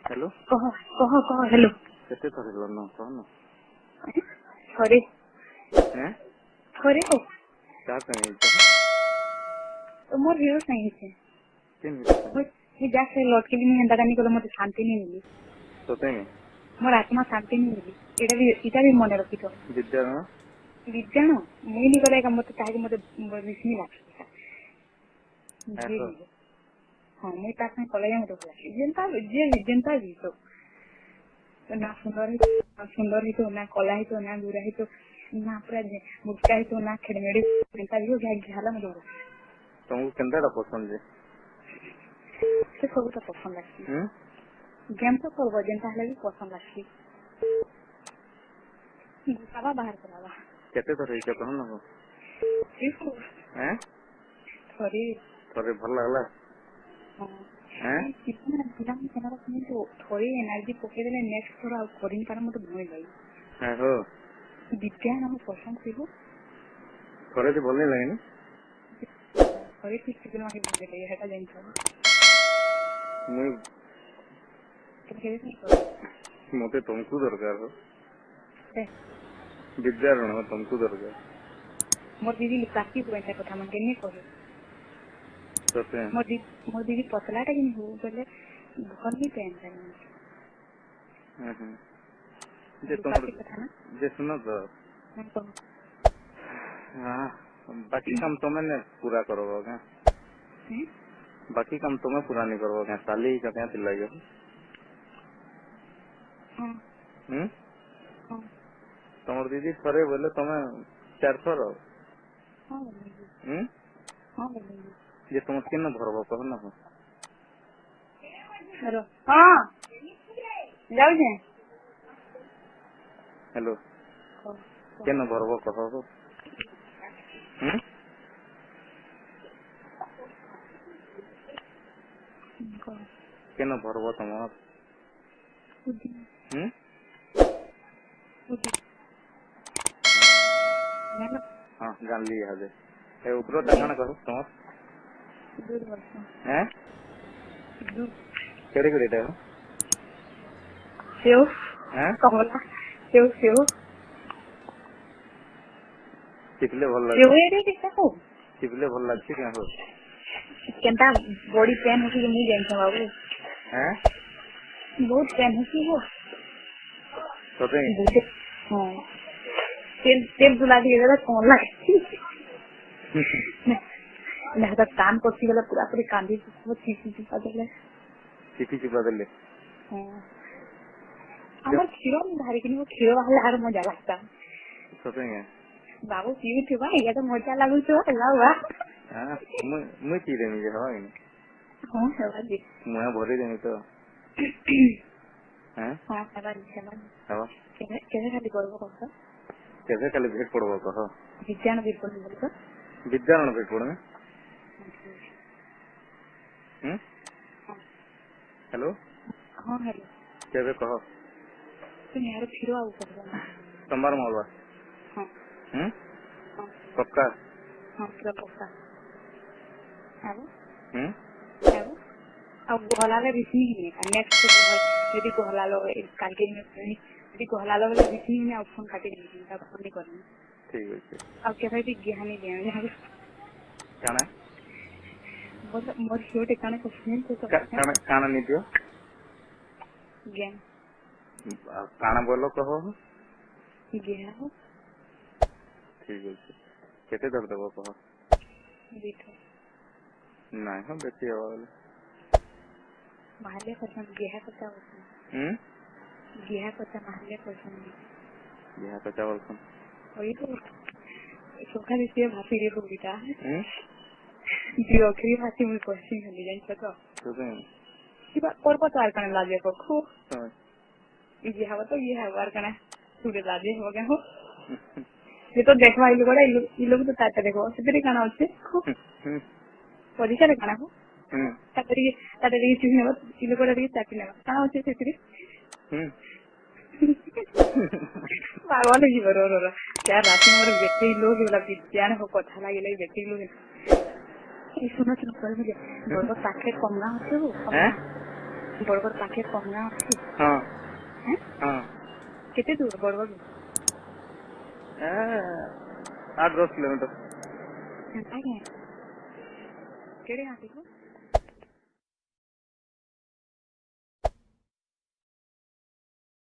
hello कह कह कह हेलो केते थरे लनो कौन थोड़े हैं थोड़े हो का कहे तो मोर हिरो नहीं है किन ये जाके लौट के भी नहीं अंदर करने को मुझे शांति नहीं मिली सोते में मोर आत्मा शांति नहीं मिली इटा भी मन रखी तो विद्यारण विज्ञान मुई नहीं करेगा मत चाहे मत विस्मी लागता ऐसा हाँ मैं ताक में कॉलेज में तो जनता भी तो ना सुंदर ही तो ना कला ही तो ना गुरा ही तो ना पूरा मुस्का ही तो ना खेड़मेड़ी जनता भी हो गया घाला में लोग तुमको केंदाडा पसंद है से सब तो पसंद लगती गेम तो करबो जनता हले भी पसंद लगती गुसावा बाहर करावा केते थरे के कहन न हैं थोड़ी थरे भल लागला हैं कितना फिल्म चला रखने तो थोड़ी एनर्जी पके देले नेक्स्ट थोड़ा कोडिंग पर मत भूल गई हां हो विज्ञान हम पसंद थी थरे से बोलने लगे ना थोड़ी कुछ फिल्म के बोल दे हेटा जाइन छ मैं तो मोटे तुमको दरकार हो के विद्यारण हो तुमको दरकार मोर दीदी काकी को ऐसा कथा मन के नहीं कहे सोते हैं मोर दीदी पतला टा नहीं हो बोले घर नहीं पहन रहे जे तुम जे सुनो तो हाँ बाकी काम तुम्हें पूरा करोगे बाकी काम तुम्हें पूरा नहीं करोगे साली का क्या चिल्ला गया तुम दीदी थरे बोले तुम्हें 400 रहो जे तुम किन भरब कह ना हो हेलो हां जाऊ जे हेलो केन भरब कह हो केन भरब तुम हाँ जान ली है ऊपर टाँग कहो तुम हैं केड़े केड़े टाइम सेव हैं कमला सेव चिपले भल लग सेव एरे किसा को चिपले भल लगछि क्या हो केनता बॉडी पेन हो कि नहीं जान छ बाबू हैं बहुत पेन हो कि हो सोते हां तेल दुला दिए जरा कौन लगे ना तो कान को वाला पूरा पूरी कांदी वो चीची चिपा देले हां हमर खीरो धारी कि वो खीरो वाला आर मजा लगता सोते हैं बाबू पीऊ थे भाई ये तो मजा लागु तो लावा हां मैं पी देनी है हवा नहीं हां हवा जी मैं भरे देनी तो हैं हां हवा कैसे खाली करबो कह कैसे खाली भेट पड़बो कह विज्ञान भी बोल बोल विद्यारण भेट पड़ने हेलो हां हेलो कैसे कह तुम यार फिरो आउ कर सोमवार मंगलवार हां पक्का हां पूरा पक्का हेलो हेलो अब गोहलाले रिसीव नहीं नेक्स्ट यदि गोहलालो काल के में यदि गोहलालो वाले रिसीव नहीं ऑप्शन काटे नहीं तब फोन नहीं करनी ठीक है अब क्या है कि ज्ञानी देना काना बोल मोर छोटे काने को सुन तो काना नहीं दियो ज्ञान काना बोलो कहो ज्ञान ठीक है केते दर देबो कहो देखो नहीं हम बेटी आवाले मारले person गेहा करता होता गेहा करता मारले person गेहा करता बोलसन वही तो सोखा दिसे भाषी रे बोलिता जी ओकरी भाषी में क्वेश्चन है जान तो तो कि बात और पता करने लागे को खो ये हवा तो ये है वार करना पूरे लागे हो गया हो ये तो देखवा ये लोग तो ताते देखो सिद्धरी खाना होते खो परीक्षा खाना हो तातरी चीज ने ये लोग को ताकि ना खाना होते सिद्धरी पागल ही बरो क्या राशि मोर व्यक्ति लोग वाला विज्ञान हो कथा लागे व्यक्ति लोग ये सुनो पर मुझे बड़ो पाखे कम ना होते हो बड़गड़ पाखे पहना अच्छी हाँ हैं हाँ केते दूर बड़गड़ 8-10 किलोमीटर केड़े हाथी को